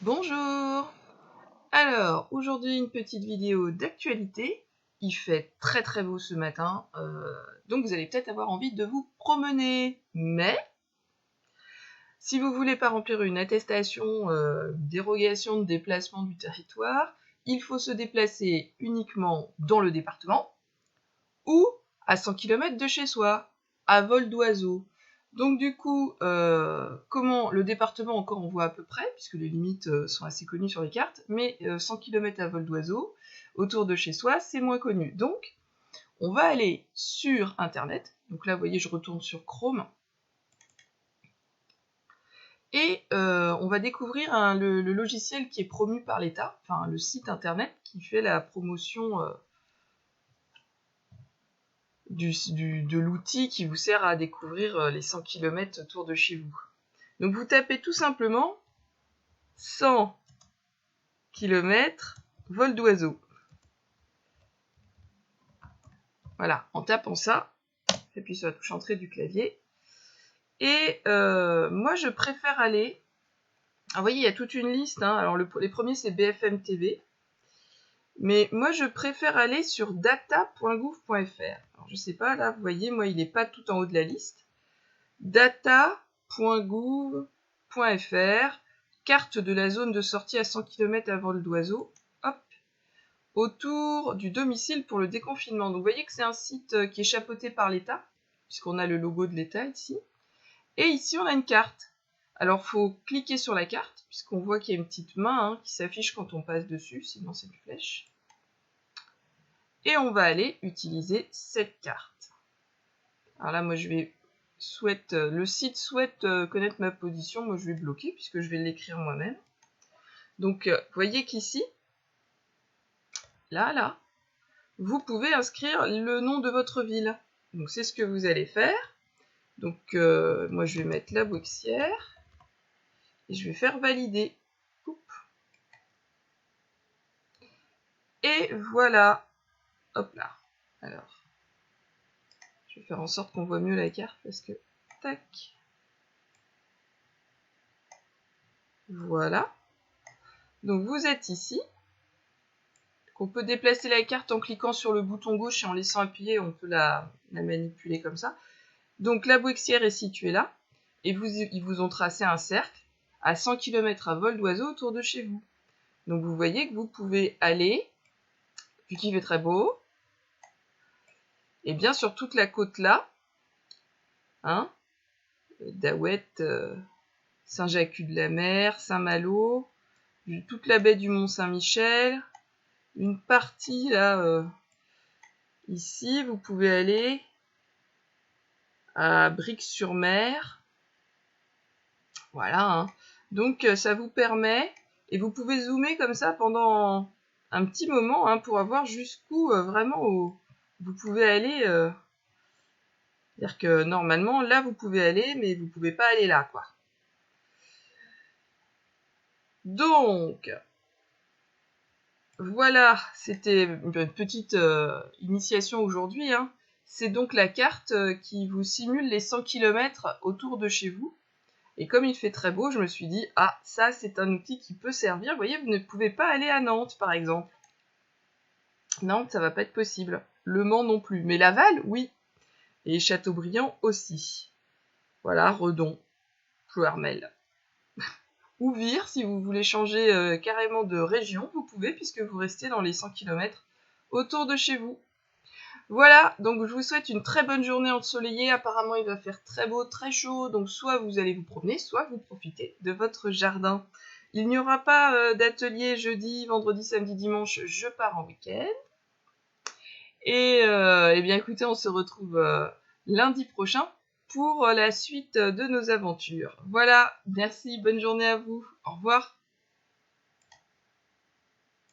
Bonjour! Alors, aujourd'hui une petite vidéo d'actualité. Il fait très très beau ce matin, donc vous allez peut-être avoir envie de vous promener. Mais, si vous voulez pas remplir une attestation dérogation de déplacement du territoire, il faut se déplacer uniquement dans le département ou à 100 km de chez soi, à vol d'oiseau. Donc du coup, comment le département encore on voit à peu près, puisque les limites sont assez connues sur les cartes, mais 100 km à vol d'oiseau, autour de chez soi, c'est moins connu. Donc, on va aller sur Internet. Donc là, vous voyez, je retourne sur Chrome. Et on va découvrir le logiciel qui est promu par l'État, enfin le site Internet qui fait la promotion de l'outil qui vous sert à découvrir les 100 km autour de chez vous. Donc vous tapez tout simplement 100 km vol d'oiseau. Voilà, en tapant ça, j'appuie sur la touche entrée du clavier. Et moi je préfère aller... Alors, vous voyez, il y a toute une liste. Alors les premiers c'est BFM TV. Mais moi je préfère aller sur data.gouv.fr. Alors je sais pas, là vous voyez, moi il n'est pas tout en haut de la liste. Data.gouv.fr, carte de la zone de sortie à 100 km à vol d'oiseau, hop, autour du domicile pour le déconfinement. Donc vous voyez que c'est un site qui est chapeauté par l'État, puisqu'on a le logo de l'État ici. Et ici on a une carte. Alors il faut cliquer sur la carte, puisqu'on voit qu'il y a une petite main qui s'affiche quand on passe dessus, sinon c'est une flèche. Et on va aller utiliser cette carte. Alors là moi je vais... le site souhaite connaître ma position, moi je vais bloquer puisque je vais l'écrire moi-même. Donc vous voyez qu'ici, là, vous pouvez inscrire le nom de votre ville. Donc c'est ce que vous allez faire. Donc moi je vais mettre la Bouxières et je vais faire valider. Et voilà. Hop là. Alors, je vais faire en sorte qu'on voit mieux la carte parce que... Tac. Voilà. Donc vous êtes ici. On peut déplacer la carte en cliquant sur le bouton gauche et en laissant appuyer, on peut la manipuler comme ça. Donc la Bouxières est située là, et ils vous ont tracé un cercle à 100 km à vol d'oiseau autour de chez vous. Donc vous voyez que vous pouvez aller, vu qu'il fait très beau, et bien sur toute la côte là, Daouette, Saint-Jacques-de-la-Mer, Saint-Malo, toute la baie du Mont-Saint-Michel, une partie là, ici, vous pouvez aller à Brix-sur-Mer. Voilà. Donc ça vous permet, et vous pouvez zoomer comme ça pendant un petit moment pour avoir jusqu'où vraiment vous pouvez aller. C'est-à-dire que normalement là vous pouvez aller, mais vous pouvez pas aller là, quoi. Donc voilà, c'était une petite initiation aujourd'hui. C'est donc la carte qui vous simule les 100 km autour de chez vous. Et comme il fait très beau, je me suis dit, ah, ça c'est un outil qui peut servir. Vous voyez, vous ne pouvez pas aller à Nantes, par exemple. Nantes, ça va pas être possible. Le Mans non plus. Mais Laval, oui. Et Châteaubriand aussi. Voilà, Redon, Plouermel. Ou Vire, si vous voulez changer carrément de région, vous pouvez, puisque vous restez dans les 100 km autour de chez vous. Voilà, donc je vous souhaite une très bonne journée ensoleillée. Apparemment, il va faire très beau, très chaud. Donc soit vous allez vous promener, soit vous profitez de votre jardin. Il n'y aura pas d'atelier jeudi, vendredi, samedi, dimanche. Je pars en week-end. Et eh bien écoutez, on se retrouve lundi prochain pour la suite de nos aventures. Voilà, merci, bonne journée à vous. Au revoir.